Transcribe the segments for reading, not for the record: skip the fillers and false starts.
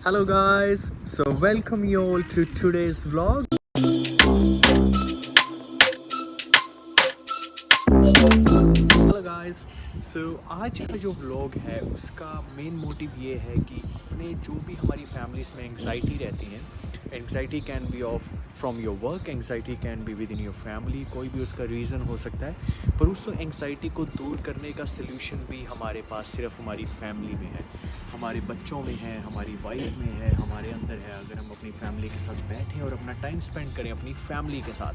Hello guys, so welcome you all to today's vlog. Hello guys, so आज का जो vlog है उसका मेन मोटिव ये है कि अपने जो भी हमारी फैमिलीज़ में एंग्जाइटी रहती है, anxiety can be of from your work, anxiety can be with in your family, कोई भी उसका रीज़न हो सकता है, पर उस एंग्जाइटी को दूर करने का सलूशन भी हमारे पास सिर्फ हमारी फैमिली में है, हमारे बच्चों में है, हमारी वाइफ में है, हमारे अंदर है। अगर हम अपनी फैमिली के साथ बैठें और अपना टाइम स्पेंड करें अपनी फैमिली के साथ,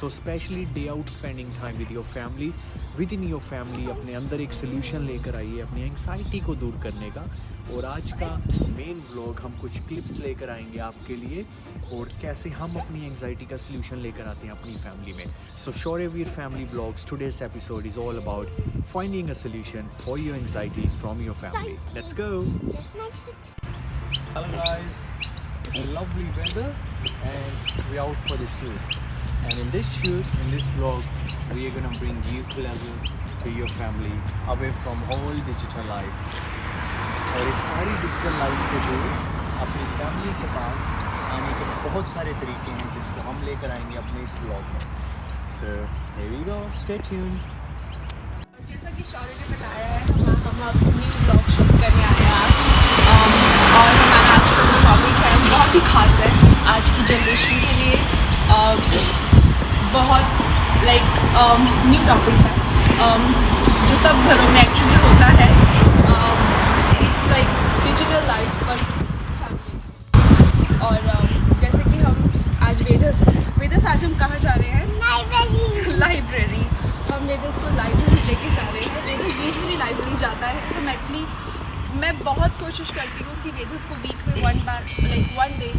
so specially day out spending time with your family, with in your family, अपने अंदर एक सोल्यूशन लेकर आइए अपनी एंग्जाइटी को दूर करने का। और आज का मेन व्लॉग हम कुछ क्लिप्स लेकर आएंगे आपके लिए और कैसे हम अपनी एंग्जाइटी का सोल्यूशन लेकर आते हैं अपनी फैमिली में। So Shauryaveer family vlogs, today's episode is all about finding a solution for your anxiety from your family. Let's go. Hello guys, it's a lovely weather and we're out for the shoot. And in this shoot, in this vlog, we are gonna bring you closer to your family, away from all digital life. और इस सारी digital life से दूर अपनी family के पास आने के बहुत सारे तरीके हैं जिसको हम लेकर आएंगे अपने इस ब्लॉग में। So here we go, stay tuned. जैसा कि शौर्य ने बताया है, हम अपनी ब्लॉग शूट करने आए हैं आज, और हमारा आज का जो टॉपिक है बहुत ही खास है आज की जनरेशन के लिए, बहुत न्यू टॉपिक है जो सब घरों में एक्चुअली होता है। It's like digital life versus family. और जैसे कि हम आज वेदस आज हम कहाँ जा रहे हैं? लाइब्रेरी। हम वेदस को लाइब्रेरी लेके जा रहे हैं। वेदस यूजुअली लाइब्रेरी जाता है। मैं बहुत कोशिश करती हूँ कि वेदस को वीक में वन डे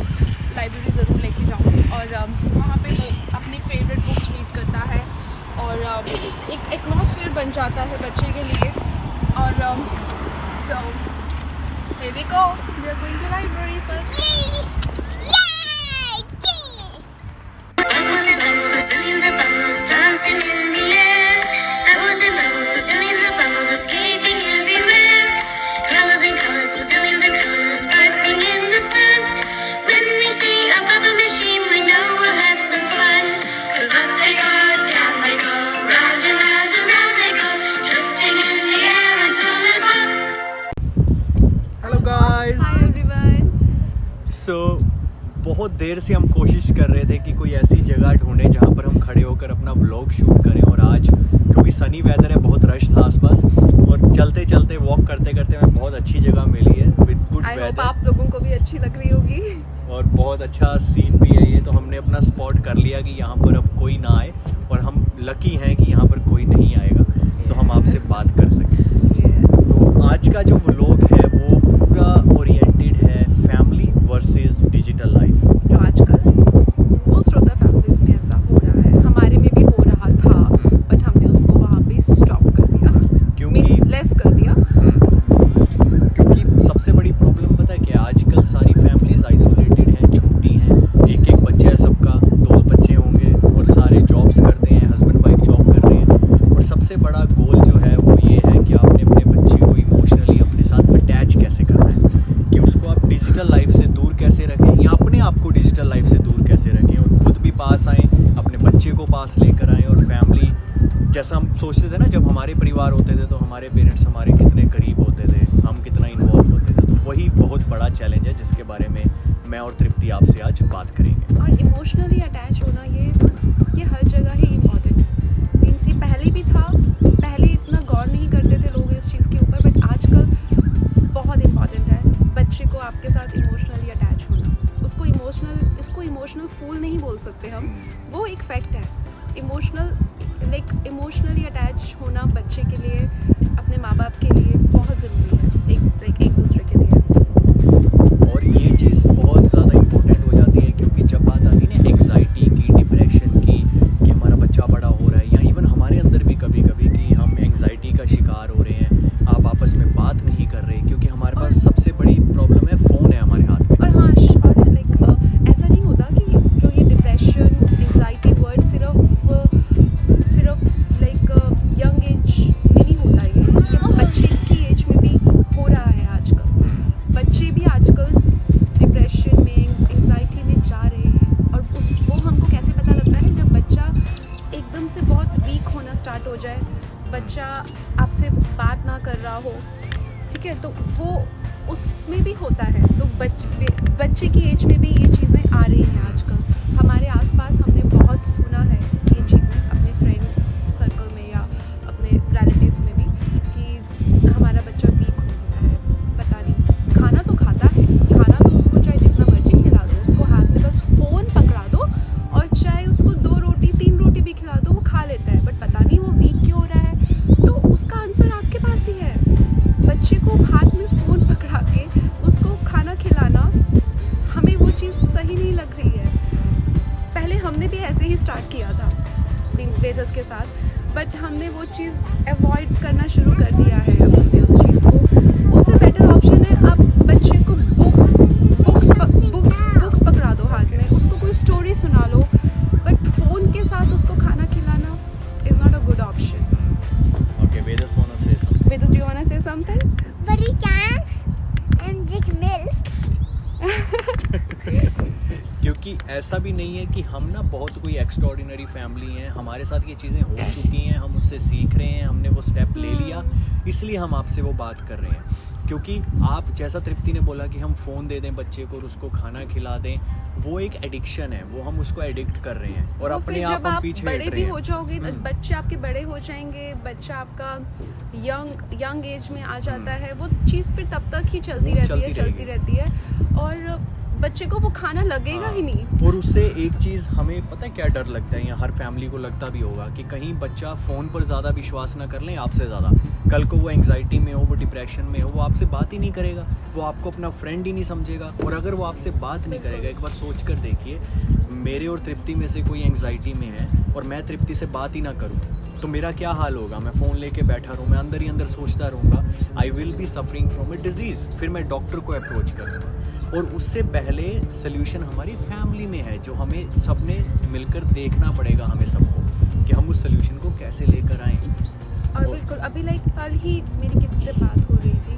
लाइब्रेरी ज़रूर लेके जाऊँ, और वहाँ पे वो अपनी फेवरेट बुक्स रीड करता है और एक एटमॉस्फेयर बन जाता है बच्चे के लिए। और so here we go, we are going to library first. Zillions of bubbles dancing in the air. Bubbles and bubbles, zillions of bubbles escaping everywhere. Colors and colors, zillions of colors sparkling in the sun. When we see a bubble machine, we know we'll have some fun. 'Cause up they go, down they go, round and round and round they go, drifting in the air until they run. Hello guys. Hi everyone. So बहुत देर से हम कोशिश कर रहे थे कि कोई ऐसी जगह ढूंढे जहाँ पर हम खड़े होकर अपना व्लॉग शूट करें, और आज क्योंकि सनी वेदर है, बहुत रश था आसपास, और चलते चलते वॉक करते करते हमें बहुत अच्छी जगह मिली है विद गुड वेदर। आप लोगों को भी अच्छी लग रही होगी और बहुत अच्छा सीन भी है ये, तो हमने अपना स्पॉट कर लिया कि यहाँ पर अब कोई ना आए, और हम लकी हैं कि यहाँ पर कोई नहीं आएगा, सो हम आपसे बात कर सकें। तो आज का जो व्लॉग है वो पूरा ओरिएंटेड है फैमिली वर्सेस डिजिटल लाइफ। जो आजकल मोस्ट ऑफ द फैमिलीज में ऐसा हो रहा है, हमारे में भी हो रहा था, बट हमने उसको वहाँ पे स्टॉप कर दिया, मींस लेस कर दिया। क्योंकि सबसे बड़ी प्रॉब्लम पता है क्या, आजकल सारी फैमिलीज आइसोलेटेड हैं, छोटी हैं, एक बच्चा है सबका, 2 बच्चे होंगे, और सारे जॉब्स करते हैं, हस्बैंड वाइफ जॉब कर रहे हैं, और सबसे बड़ा गोल जो है वो ये है कि आपने अपने बच्चे को इमोशनली अपने साथ अटैच कैसे करना है, कि उसको आप डिजिटल लाइफ से दूर कैसे रखें, या अपने आप को डिजिटल लाइफ से दूर कैसे रखें, और खुद भी पास आएँ, अपने बच्चे को पास लेकर आएँ। और फैमिली जैसा हम सोचते थे ना, जब हमारे परिवार होते थे तो हमारे पेरेंट्स हमारे कितने करीब होते थे, हम कितना इन्वॉल्व होते थे, तो वही बहुत बड़ा चैलेंज है जिसके बारे में मैं और तृप्ति आपसे आज बात करेंगे। और इमोशनली अटैच होना ये हर जगह ही इम्पॉर्टेंट है। मीन्स ये पहले भी था, पहले इतना गौर नहीं करते थे लोग इस चीज़ के ऊपर, बट आजकल बहुत इम्पॉर्टेंट है बच्चे को आपके साथ इमोशनली अटैच होना। उसको इमोशनल फूल नहीं बोल सकते हम, वो एक फैक्ट है। इमोशनली अटैच होना बच्चे के लिए, अपने माँ बाप के लिए बहुत ज़रूरी है, एक दूसरे के लिए। और ये चीज़ बहुत ज़्यादा इम्पोर्टेंट हो जाती है, क्योंकि जब बात आती है ना एंग्जाइटी की, डिप्रेशन की, कि हमारा बच्चा बड़ा हो रहा है, या इवन हमारे अंदर भी कभी कभी कि हम एंग्जाइटी का शिकार हो रहे हैं, आप आपस में बात नहीं कर रहे, क्योंकि हमारे पास सबसे बड़ी प्रॉब्लम है, फ़ोन है हमारे हाथ में। और हाँ, और ऐसा नहीं होता कि जो ये डिप्रेशन, एंग्जाइटी वर्ड सिर्फ यंग एज में नहीं होता, ये बच्चे की एज में भी हो रहा है आजकल। रहा हो, ठीक है, तो वो उसमें भी होता है। तो बच्चे की एज में भी ये चीज़ें आ रही हैं आजकल। हमारे आसपास हमने बहुत सुना है ये चीज़ें अपने फ्रेंड्स सर्कल में या अपने रिलेटिव्स में भी, कि हमारा बच्चा वीक हो गया है, पता नहीं, खाना तो खाता है, खाना तो उसको चाहे जितना मर्जी खिला दो, उसको हाथ में बस फ़ोन पकड़ा दो और चाहे उसको 2 रोटी 3 रोटी भी खिला दो, वो खा लेता है, बट पता नहीं वो वीक क्यों हो रहा है। तो उसका आंसर आपके पास ही है। बच्चे को हाथ में फ़ोन पकड़ा के उसको खाना खिलाना, हमें वो चीज़ सही नहीं लग रही है। पहले हमने भी ऐसे ही स्टार्ट किया था वेदस के साथ, बट हमने वो चीज़ अवॉइड करना शुरू कर दिया है हमने उस चीज़ को। उससे बेटर ऑप्शन है आप बच्चे को बुक्स पकड़ा दो हाथ में, उसको कोई स्टोरी सुना लो, बट फ़ोन के साथ उसको खाना खिलाना is not a good option. Okay, Vedas wanna say something. Vedas, do you want to say something? But we can drink milk. क्योंकि ऐसा भी नहीं है कि हम ना बहुत कोई एक्स्ट्राऑर्डिनरी फैमिली हैं, हमारे साथ ये चीज़ें हो चुकी हैं, हम उससे सीख रहे हैं, हमने वो स्टेप ले लिया, इसलिए हम आपसे वो बात कर रहे हैं। क्योंकि आप जैसा तृप्ति ने बोला कि हम फ़ोन दे दें बच्चे को और उसको खाना खिला दें, वो एक एडिक्शन है, वो हम उसको एडिक्ट कर रहे हैं और अपने आप हम पीछे हट बड़े रहे भी हैं। हो जाओगे, बच्चे आपके बड़े हो जाएंगे, बच्चा आपका यंग एज में आ जाता है, वो चीज़ फिर तब तक ही चलती रहती है और बच्चे को वो खाना लगेगा ही नहीं। और उससे एक चीज़ हमें पता है क्या डर लगता है, या हर फैमिली को लगता भी होगा, कि कहीं बच्चा फ़ोन पर ज़्यादा विश्वास ना कर लें आपसे ज़्यादा, कल को वो एंग्जाइटी में हो, वो डिप्रेशन में हो, वो आपसे बात ही नहीं करेगा, वो आपको अपना फ्रेंड ही नहीं समझेगा। और अगर वो आपसे बात नहीं करेगा, एक बार सोच कर देखिए, मेरे और तृप्ति में से कोई एंग्जाइटी में है और मैं तृप्ति से बात ही ना करूँ तो मेरा क्या हाल होगा। मैं फ़ोन लेके बैठा रहूँ, मैं अंदर ही अंदर सोचता रहूँगा, I will be suffering from A disease, फिर मैं डॉक्टर को अप्रोच करूँगा। और उससे पहले सोल्यूशन हमारी फैमिली में है, जो हमें सब ने मिलकर देखना पड़ेगा, हमें सबको, कि हम उस सोल्यूशन को कैसे लेकर आएँ। और बिल्कुल अभी लाइक कल ही मेरी किसी से बात हो रही थी,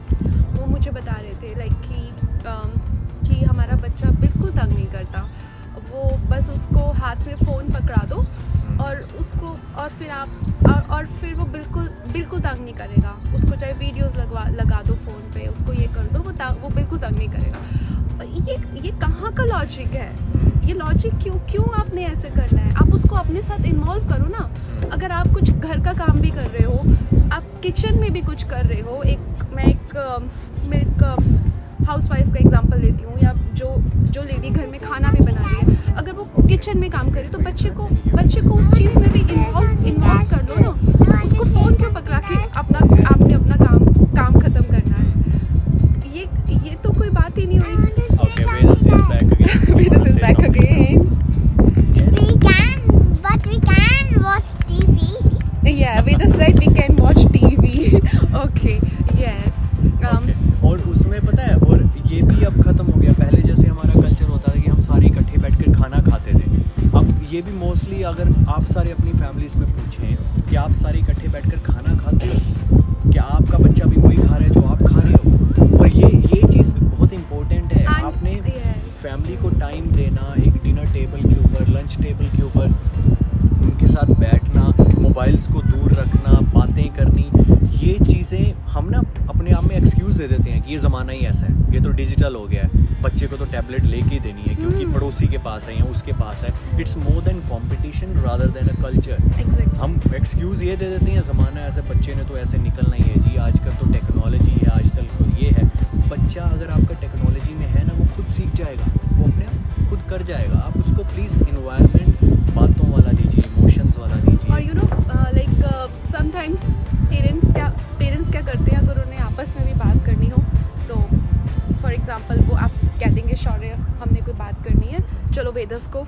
वो मुझे बता रहे थे लाइक कि हमारा बच्चा बिल्कुल तंग नहीं करता, वो बस उसको हाथ में फ़ोन पकड़ा दो और उसको और फिर वो बिल्कुल तंग नहीं करेगा। उसको चाहे वीडियोस लगा दो फ़ोन पे, उसको ये कर दो, वो बिल्कुल तंग नहीं करेगा। और ये कहाँ का लॉजिक है? ये लॉजिक क्यों आपने ऐसे करना है? आप उसको अपने साथ इन्वॉल्व करो ना। अगर आप कुछ घर का काम भी कर रहे हो, आप किचन में भी कुछ कर रहे हो, मैं एक हाउसवाइफ का एग्जांपल लेती हूँ, या जो लेडी घर में खाना भी बना रही है, अगर वो किचन में काम करे तो बच्चे को उस चीज़ में भी इन्वॉल्व कर लो ना। उसको फ़ोन क्यों पकड़ा के आपने अपना काम ख़त्म करना है? ये तो कोई बात ही नहीं हुई। Okay, Vedas is back again. Vedas is back again. We can watch TV. Yeah, Vedas said we can watch TV. Okay, yes. Okay. और उसमें पता है, और ये भी अब ख़त्म हो गया। पहले जैसे हमारा कल्चर होता था कि हम सारे इकट्ठे बैठकर खाना खाते थे, अब ये भी मोस्टली अगर आप सारे अपनी फैमिलीज़ में पूछें कि आप सारे इकट्ठे बैठकर खाना खाते हो, क्या आपका बच्चा भी वही खा रहा है जो आप खा रहे हो? और ये चीज़ भी बहुत इम्पोर्टेंट है। आपने फैमिली को टाइम देना, एक डिनर टेबल के ऊपर, लंच टेबल के ऊपर उनके साथ बैठना, मोबाइल्स को दूर रखना, बातें करनी, ये चीज़ें हम ना अपने आप में एक्सक्यूज़ दे देते हैं कि ये ज़माना ही ऐसा है, ये तो डिजिटल हो गया है, बच्चे को तो टैबलेट लेके ही देनी है क्योंकि पड़ोसी के पास है या उसके पास है। It's more than competition rather than a culture. Exactly. हम एक्सक्यूज़ ये दे देते हैं, ज़माना ऐसे, बच्चे ने तो ऐसे निकलना ही है जी, आजकल तो टेक्नोलॉजी है, आजकल तो ये है। बच्चा अगर आपका टेक्नोलॉजी में है ना, वो खुद सीख जाएगा, वो अपने आप खुद कर जाएगा। आप उसको प्लीज़ इन्वायरमेंट बातों वाला दीजिए, इमोशंस वाला दीजिए। और you know like sometimes parents क्या करते हैं, अगर उन्हें आपस में भी बात करनी हो तो फॉर एग्जांपल वो आप कह देंगे शौर्य हमने कोई बात करनी है, चलो वेदस को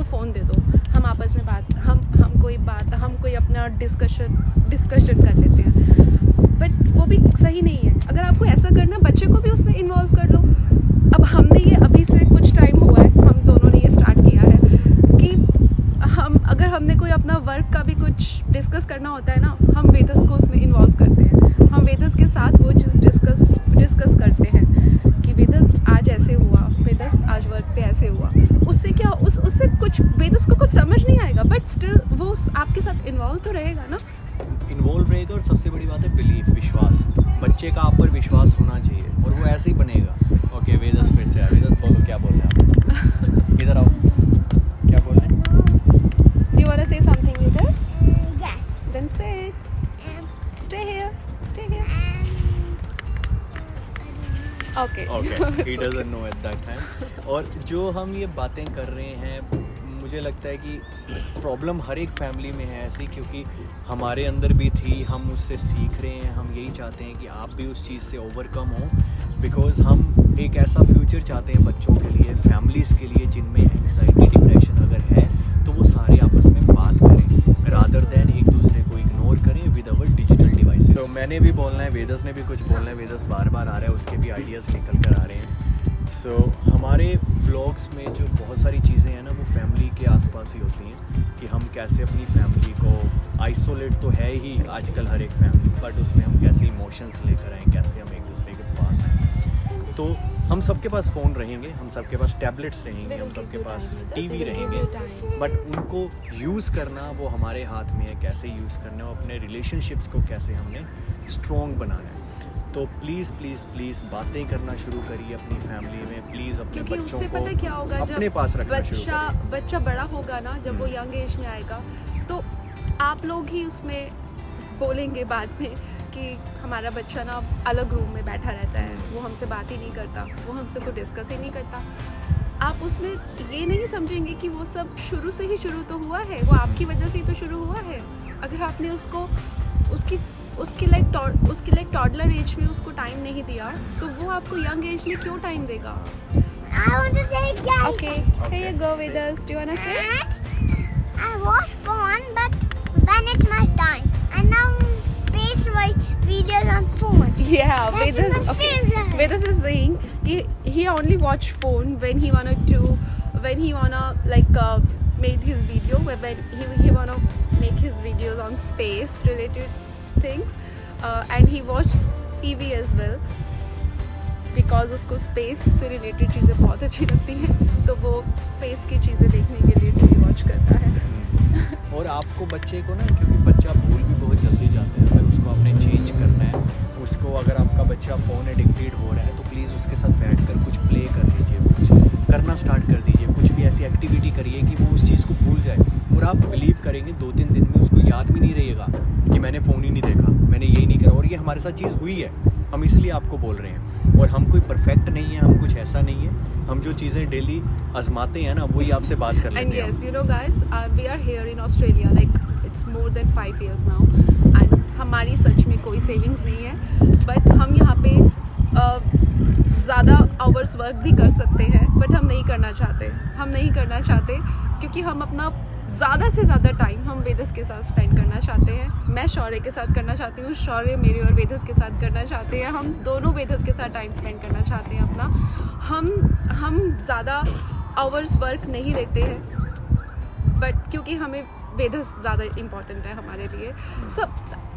फ़ोन दे दो, हम आपस में हम कोई अपना डिस्कशन कर लेते हैं। बट वो भी सही नहीं है। अगर आपको ऐसा करना, बच्चे को भी उसमें इन्वॉल्व कर लो। अब हमने ये अभी से कुछ टाइम हुआ है, हम दोनों ने ये स्टार्ट किया है कि अगर हमने कोई अपना वर्क का भी कुछ डिस्कस करना होता है ना, हम वेदस को उसमें इन्वॉल्व करते हैं, हम वेदस के साथ वो चीज़ डिस्कस करते हैं कि वेदस आज ऐसे हुआ, वेदस आज वर्क पे ऐसे हुआ। उससे क्या उससे कुछ वेदस को कुछ समझ नहीं आएगा, बट स्टिल वो आपके साथ इन्वॉल्व तो रहेगा ना। इन्वॉल्व रहेगा और सबसे बड़ी बात है बिलीफ, विश्वास। बच्चे का आप पर विश्वास होना चाहिए और वो ऐसे ही बनेगा। ओके वेदस फिर से वेदस बोलो क्या बोल रहे हैं आप? इधर आओ, क्या बोल रहे हैं? Do you want to say something with us? Yes. Then say it. Stay here. Stay here. Okay. Okay ही It's doesn't okay. No at that time. और जो हम ये बातें कर रहे हैं, मुझे लगता है कि प्रॉब्लम हर एक फैमिली में है ऐसी, क्योंकि हमारे अंदर भी थी, हम उससे सीख रहे हैं। हम यही चाहते हैं कि आप भी उस चीज़ से ओवरकम हो, बिकॉज़ हम एक ऐसा फ्यूचर चाहते हैं बच्चों के लिए, फैमिलीज़ के लिए, जिनमें एंग्जाइटी डिप्रेशन अगर है तो वो सारे आपस में बात करें रादर देन एक दूसरे को इग्नोर करें विद अवर डिजिटल डिवाइसेस। तो मैंने भी बोलना है, वेदस ने भी कुछ बोलना है। वेदस बार बार आ रहा है, उसके भी आइडियाज़ निकल कर आ रहे हैं। सो हमारे व्लॉग्स में जो बहुत सारी चीज़ें हैं ना, वो फैमिली के आसपास ही होती हैं कि हम कैसे अपनी फैमिली को, आइसोलेट तो है ही आजकल हर एक फैमिली, बट उसमें हम कैसे इमोशंस लेकर आएँ, कैसे हम एक दूसरे के पास आएँ। तो हम सबके पास फ़ोन रहेंगे, हम सबके पास टैबलेट्स रहेंगे, हम सबके पास टीवी रहेंगे, बट उनको यूज़ करना वो हमारे हाथ में है, कैसे यूज़ करना है, अपने रिलेशनशिप्स को कैसे हमने स्ट्रॉन्ग बनाना है। तो प्लीज़ प्लीज़ प्लीज़ बातें करना शुरू करिए अपनी फैमिली में, प्लीज़ अपने क्योंकि बच्चों उससे को पता क्या होगा, अपने जब पास रखना शुरू करिए। बच्चा बड़ा होगा ना, जब वो यंग एज में आएगा, तो आप लोग ही उसमें बोलेंगे बाद में कि हमारा बच्चा ना अलग रूम में बैठा रहता है, वो हमसे बात ही नहीं करता, वो हमसे कुछ डिस्कस ही नहीं करता। आप उसमें ये नहीं समझेंगे कि वो सब शुरू से ही शुरू तो हुआ है, वो आपकी वजह से ही तो शुरू हुआ है। अगर आपने उसको उसकी लाइक टॉडलर एज में उसको टाइम नहीं दिया, तो वो आपको यंग एज में क्यों टाइम देगा? I want to say it, guys. Okay, here you go with us. Do you wanna say? And I watch phone, but when it's my time, and now space videos on phone. Yeah, That's my favorite. Vedas is saying he only watch phone when he wanna make his video, when he wanna make his videos on space related things, and he watch TV as well, because उसको space से related चीज़ें बहुत अच्छी लगती हैं, तो वो space की चीज़ें देखने के लिए टीवी वॉच करता है। और आपको बच्चे को ना, क्योंकि बच्चा भूल भी बहुत जल्दी जाता है, अगर उसको आपने चेंज करना है उसको, अगर आपका बच्चा फ़ोन एडिक्टेड हो रहा है तो प्लीज़ उसके साथ बैठकर कुछ प्ले कर लीजिए, कुछ करना स्टार्ट कर दीजिए, कुछ भी ऐसी एक्टिविटी करिए कि वो उस चीज़ को भूल जाए। और आप बिलीव करेंगे 2-3 दिन में उसको याद भी नहीं रहेगा कि मैंने फ़ोन ही नहीं देखा, मैंने यही नहीं करा। और ये हमारे साथ चीज़ हुई है, हम इसलिए आपको बोल रहे हैं। और हम कोई परफेक्ट नहीं है, हम कुछ ऐसा नहीं है, हम जो चीज़ें डेली आजमाते हैं ना, वही आपसे बात कर And लेते हैं। yes, you know guys, we are here in Australia, like it's more than 5 years now, and हमारी सच में कोई सेविंग्स नहीं है, बट हम यहाँ पे ज़्यादा आवर्स वर्क भी कर सकते हैं, बट हम नहीं करना चाहते क्योंकि हम अपना ज़्यादा से ज़्यादा टाइम हम वेदस के साथ स्पेंड करना चाहते हैं। मैं शौर्य के साथ करना चाहती हूँ, शौर्य मेरे और वेदस के साथ करना चाहते हैं, हम दोनों वेदस के साथ टाइम स्पेंड करना चाहते हैं अपना। हम ज़्यादा आवर्स वर्क नहीं लेते हैं, बट क्योंकि हमें वेदस ज़्यादा इम्पॉर्टेंट है हमारे लिए।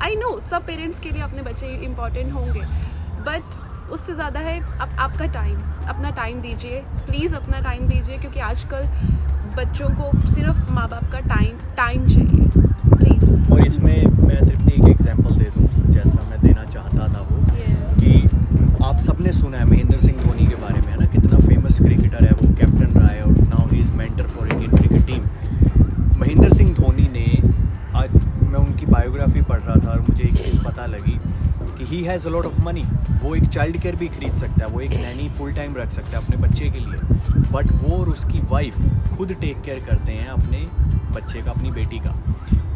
आई नो सब पेरेंट्स के लिए अपने बच्चे इम्पॉर्टेंट होंगे, बट उससे ज़्यादा है आपका टाइम, अपना टाइम दीजिए, प्लीज़ अपना टाइम दीजिए, क्योंकि आजकल बच्चों को सिर्फ माँ बाप का टाइम चाहिए, प्लीज़। और इसमें मैं तृप्ति एक एग्जांपल दे दूँ, जैसा मैं देना चाहता था वो, Yes. कि आप सबने सुना है महेंद्र सिंह धोनी के बारे में, है ना, कितना फेमस क्रिकेटर है वो, कैप्टन रहा है और now he is mentor for Indian cricket team. Mahendra Singh Dhoni ने, आज मैं उनकी बायोग्राफी पढ़ रहा था और मुझे एक चीज़ पता लगी कि he has a lot of money, वो एक चाइल्ड केयर भी खरीद सकता है, वो एक नैनी फुल टाइम रख सकता है अपने बच्चे के लिए, बट वो और उसकी वाइफ खुद टेक केयर करते हैं अपने बच्चे का, अपनी बेटी का।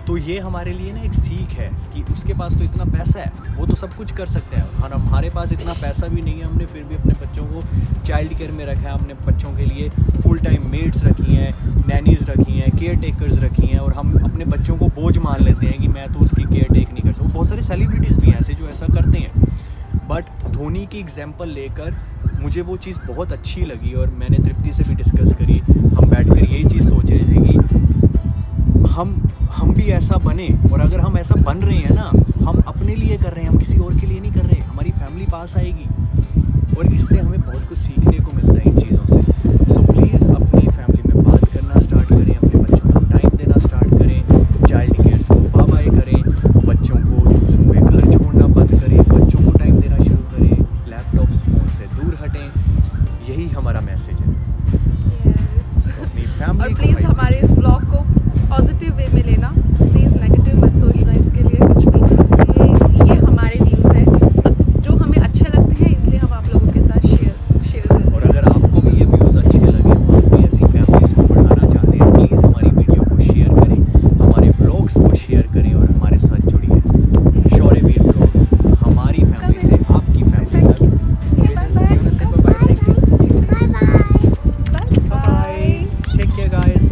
तो ये हमारे लिए ना एक सीख है कि उसके पास तो इतना पैसा है, वो तो सब कुछ कर सकता है, और हमारे पास इतना पैसा भी नहीं है, हमने फिर भी अपने बच्चों को चाइल्ड केयर में रखा है, अपने बच्चों के लिए फुल टाइम मेड्स रखी हैं, नैनीज़ रखी हैं, केयर टेकर्स रखी हैं, और हम अपने बच्चों को बोझ मान लेते हैं कि मैं तो उसकी केयर टेक नहीं कर सकता। बहुत सारे सेलिब्रिटीज़ भी हैं ऐसे जो ऐसा करते हैं, बट धोनी की एग्जाम्पल लेकर मुझे वो चीज़ बहुत अच्छी लगी, और मैंने तृप्ति से भी डिस्कस करी, हम बैठकर यही चीज़ सोच रहे थे कि हम भी ऐसा बने, और अगर हम ऐसा बन रहे हैं ना, हम अपने लिए कर रहे हैं, हम किसी और के लिए नहीं कर रहे, हमारी फैमिली पास आएगी, और इससे हमें बहुत कुछ सीखने को मिलता है इन चीज़ों से। सो प्लीज़ अपनी फैमिली में बात करना स्टार्ट करें, अपने बच्चों को टाइम देना स्टार्ट करें, चाइल्ड केयर को बाय करें, बच्चों को यही हमारा मैसेज है। Yes. तो अपनी फैमिली और प्लीज़ हमारे इस ब्लॉग को पॉजिटिव वे में लेना, प्लीज़ नेगेटिव मत सोचना इसके लिए कुछ भी। ये हमारे व्यूज़ हैं जो हमें अच्छे लगते हैं, इसलिए हम आप लोगों के साथ शेयर कर रहे और अगर आपको भी ये व्यूज़ अच्छे लगे हो, आप भी ऐसी फैमिलीज़ को बढ़ाना चाहते हैं, प्लीज़ हमारी वीडियो को शेयर करें, हमारे ब्लॉग्स को शेयर करें और हमारे साथ जुड़िए। शौर्यवीर ब्लॉग्स हमारी फैमिली से आपकी फैमिली तक। Bye. Take care, guys.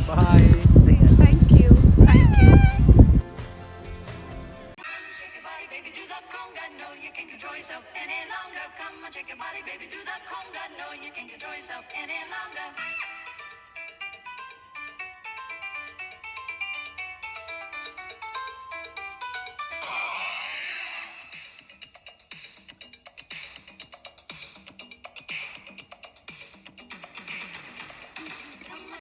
Bye. See you. Thank you. Thank you. Shake your body, baby, do the conga. No, you can't control yourself any longer. Come on, shake your body, baby, do the conga. No, you can't control yourself any longer.